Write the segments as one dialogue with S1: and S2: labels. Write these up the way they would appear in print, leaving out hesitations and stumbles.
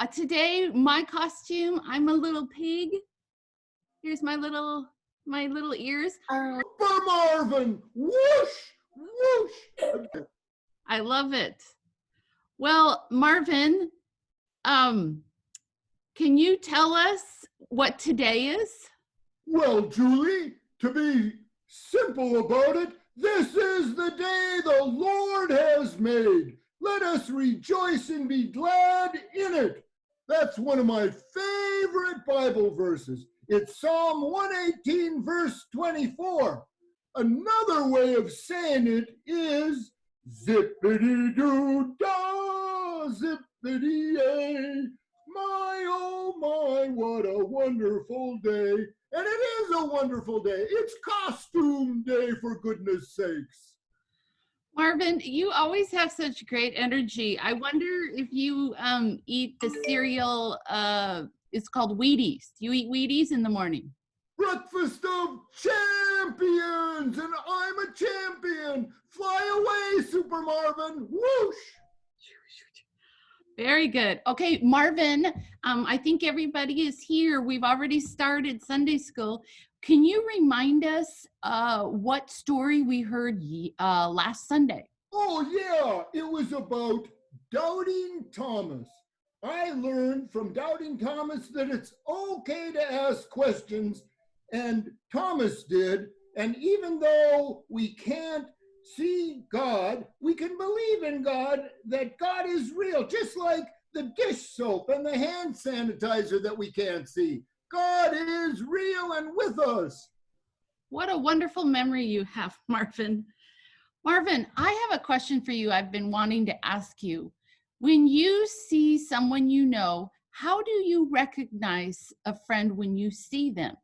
S1: Today, my costume, I'm a little pig. Here's my little ears.
S2: For Marvin, whoosh, whoosh.
S1: I love it. Well, Marvin, um, can you tell us what today is?
S2: Well, Julie, to be simple about it, this is the day the Lord has made. Let us rejoice and be glad in it. That's one of my favorite Bible verses. It's Psalm 118, verse 24. Another way of saying it is zippity-doo-dah, zippity-yay. My, oh my, what a wonderful day. And it is a wonderful day. It's costume day, for goodness sakes.
S1: Marvin, you always have such great energy. I wonder if you eat the cereal, it's called Wheaties. Do you eat Wheaties in the morning?
S2: Breakfast of champions, and I'm a champion. Fly away, Super Marvin. Whoosh.
S1: Very good. Okay, Marvin, I think everybody is here. We've already started Sunday school. Can you remind us what story we heard last Sunday?
S2: Oh, yeah, it was about Doubting Thomas. I learned from Doubting Thomas that it's okay to ask questions, and Thomas did. And even though we can't see God, we can believe in God, that God is real, just like the dish soap and the hand sanitizer that we can't see. God is real and with us.
S1: What a wonderful memory you have, Marvin. Marvin, I have a question for you I've been wanting to ask you. When you see someone you know, how do you recognize a friend when you see them?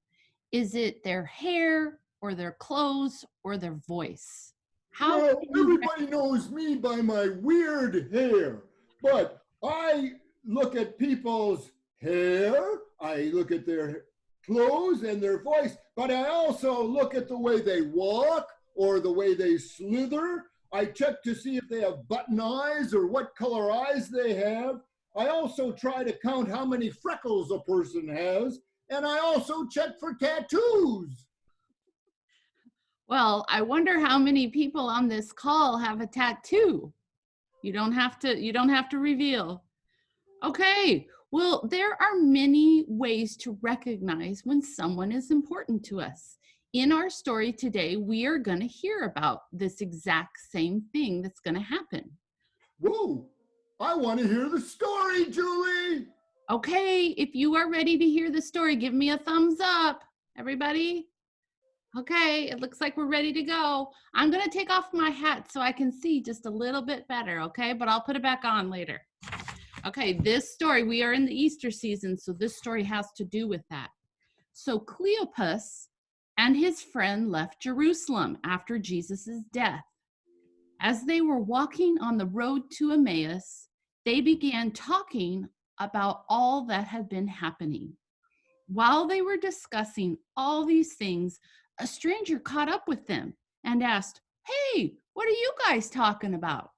S1: Is it their hair or their clothes or their voice? How
S2: Well,
S1: can you
S2: everybody knows me by my weird hair, but I look at people's hair, I look at their clothes and their voice, but I also look at the way they walk or the way they slither. I check to see if they have button eyes or what color eyes they have. I also try to count how many freckles a person has, and I also check for tattoos.
S1: Well, I wonder how many people on this call have a tattoo. You don't have to reveal. Okay. Well, there are many ways to recognize when someone is important to us. In our story today, we are going to hear about this exact same thing that's going to happen.
S2: Whoa, I want to hear the story, Julie.
S1: Okay, if you are ready to hear the story, give me a thumbs up, everybody. Okay, it looks like we're ready to go. I'm going to take off my hat so I can see just a little bit better, okay? But I'll put it back on later. Okay, this story, we are in the Easter season, so this story has to do with that. So Cleopas and his friend left Jerusalem after Jesus' death. As they were walking on the road to Emmaus, they began talking about all that had been happening. While they were discussing all these things, a stranger caught up with them and asked, "Hey, what are you guys talking about?"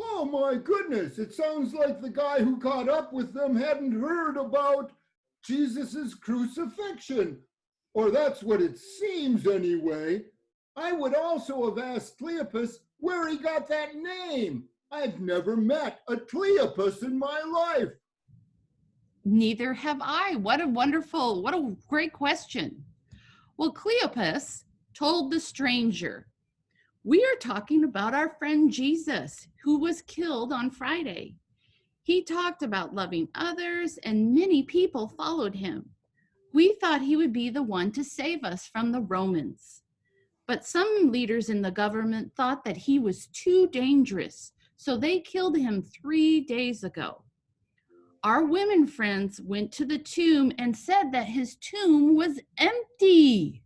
S2: Oh my goodness, it sounds like the guy who caught up with them hadn't heard about Jesus's crucifixion. Or that's what it seems anyway. I would also have asked Cleopas where he got that name. I've never met a Cleopas in my life.
S1: Neither have I. What a great question. Well, Cleopas told the stranger, "We are talking about our friend Jesus, who was killed on Friday. He talked about loving others, and many people followed him. We thought he would be the one to save us from the Romans. But some leaders in the government thought that he was too dangerous, so they killed him 3 days ago. Our women friends went to the tomb and said that his tomb was empty.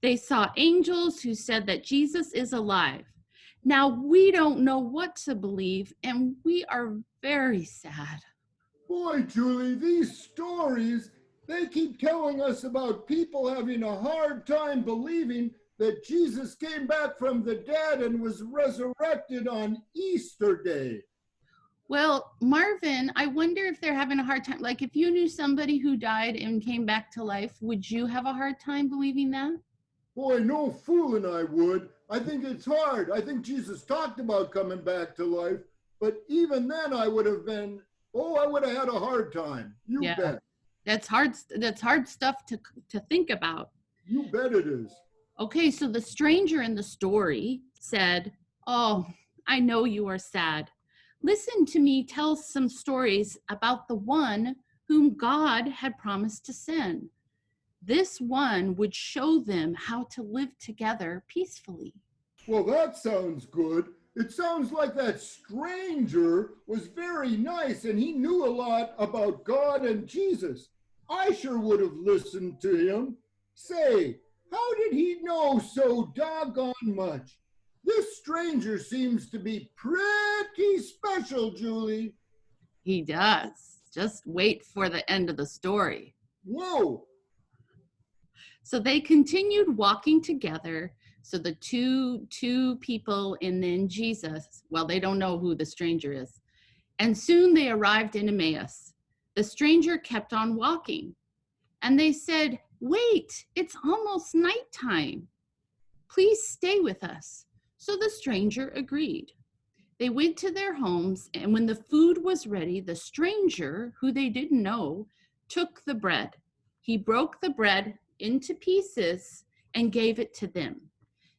S1: They saw angels who said that Jesus is alive. Now we don't know what to believe, and we are very sad."
S2: Boy, Julie, these stories, they keep telling us about people having a hard time believing that Jesus came back from the dead and was resurrected on Easter Day.
S1: Well, Marvin, I wonder if they're having a hard time. Like, if you knew somebody who died and came back to life, would you have a hard time believing that?
S2: Boy, no fooling I would. I think it's hard. I think Jesus talked about coming back to life, but even then I would have been, oh, I would have had a hard time. You
S1: Yeah,
S2: bet.
S1: that's hard. That's hard stuff to think about.
S2: You bet it is.
S1: Okay, so the stranger in the story said, "Oh, I know you are sad. Listen to me tell some stories about the one whom God had promised to send. This one would show them how to live together peacefully."
S2: Well, that sounds good. It sounds like that stranger was very nice and he knew a lot about God and Jesus. I sure would have listened to him. Say, how did he know so doggone much? This stranger seems to be pretty special, Julie.
S1: He does. Just wait for the end of the story.
S2: Whoa.
S1: So they continued walking together. So the two people and then Jesus, well, they don't know who the stranger is. And soon they arrived in Emmaus. The stranger kept on walking. And they said, "Wait, it's almost nighttime. Please stay with us." So the stranger agreed. They went to their homes, and when the food was ready, the stranger, who they didn't know, took the bread. He broke the bread into pieces and gave it to them.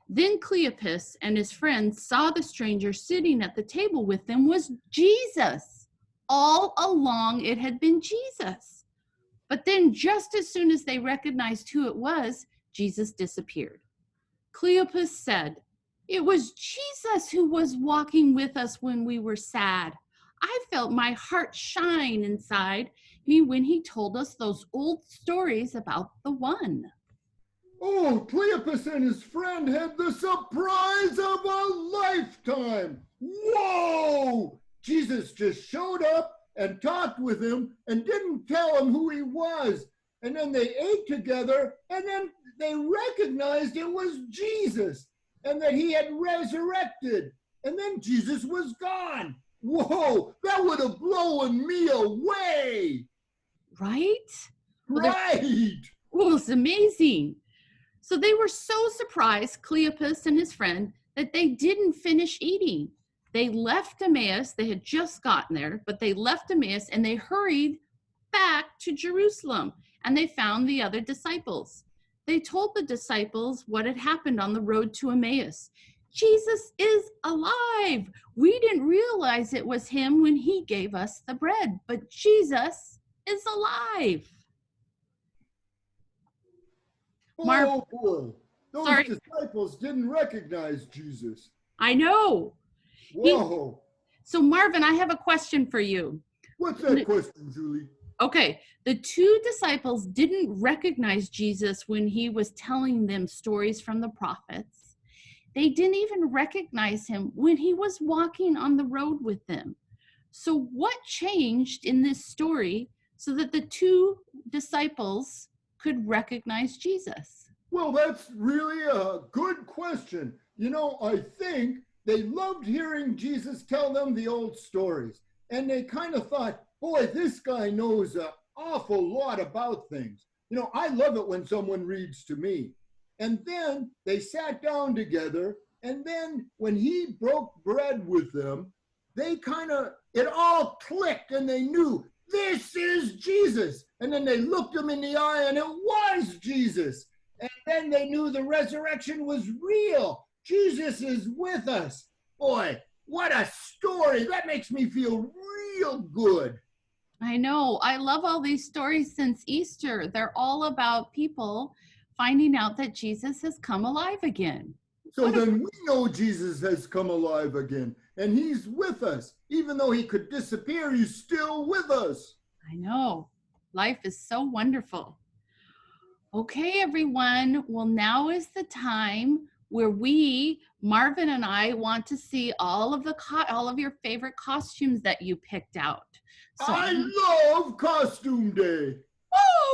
S1: Then Cleopas and his friends saw the stranger sitting at the table with them was Jesus. All along it had been Jesus. But then just as soon as they recognized who it was, Jesus disappeared. Cleopas said, "It was Jesus who was walking with us when we were sad. I felt my heart shine inside me when he told us those old stories about the one."
S2: Oh, Cleopas and his friend had the surprise of a lifetime. Whoa! Jesus just showed up and talked with him and didn't tell him who he was. And then they ate together and then they recognized it was Jesus and that he had resurrected. And then Jesus was gone. Whoa, that would have blown me away.
S1: Right?
S2: Right.
S1: Well, it's amazing. So they were so surprised, Cleopas and his friend, that they didn't finish eating. They left Emmaus. They had just gotten there, but they left Emmaus and they hurried back to Jerusalem, and they found the other disciples. They told the disciples what had happened on the road to Emmaus. "Jesus is alive. We didn't realize it was him when he gave us the bread, but Jesus is alive."
S2: Oh, boy. Those
S1: Sorry.
S2: disciples didn't recognize Jesus.
S1: I know.
S2: Whoa.
S1: So Marvin, I have a question for you.
S2: What's that question, Julie?
S1: Okay, the two disciples didn't recognize Jesus when he was telling them stories from the prophets. They didn't even recognize him when he was walking on the road with them. So what changed in this story so that the two disciples could recognize Jesus?
S2: Well, that's really a good question. You know, I think they loved hearing Jesus tell them the old stories. And they kind of thought, boy, this guy knows an awful lot about things. You know, I love it when someone reads to me. And then they sat down together. And then when he broke bread with them, it all clicked and they knew this is Jesus. And then they looked him in the eye and it was Jesus. And then they knew the resurrection was real. Jesus is with us. Boy, what a story. That makes me feel real good.
S1: I know. I love all these stories since Easter. They're all about people finding out that Jesus has come alive again.
S2: So then we know Jesus has come alive again and he's with us. Even though he could disappear, he's still with us.
S1: I know. Life is so wonderful. Okay, everyone. Well, now is the time where Marvin and I, want to see all of your favorite costumes that you picked out. So
S2: I love Costume Day.
S1: Woo!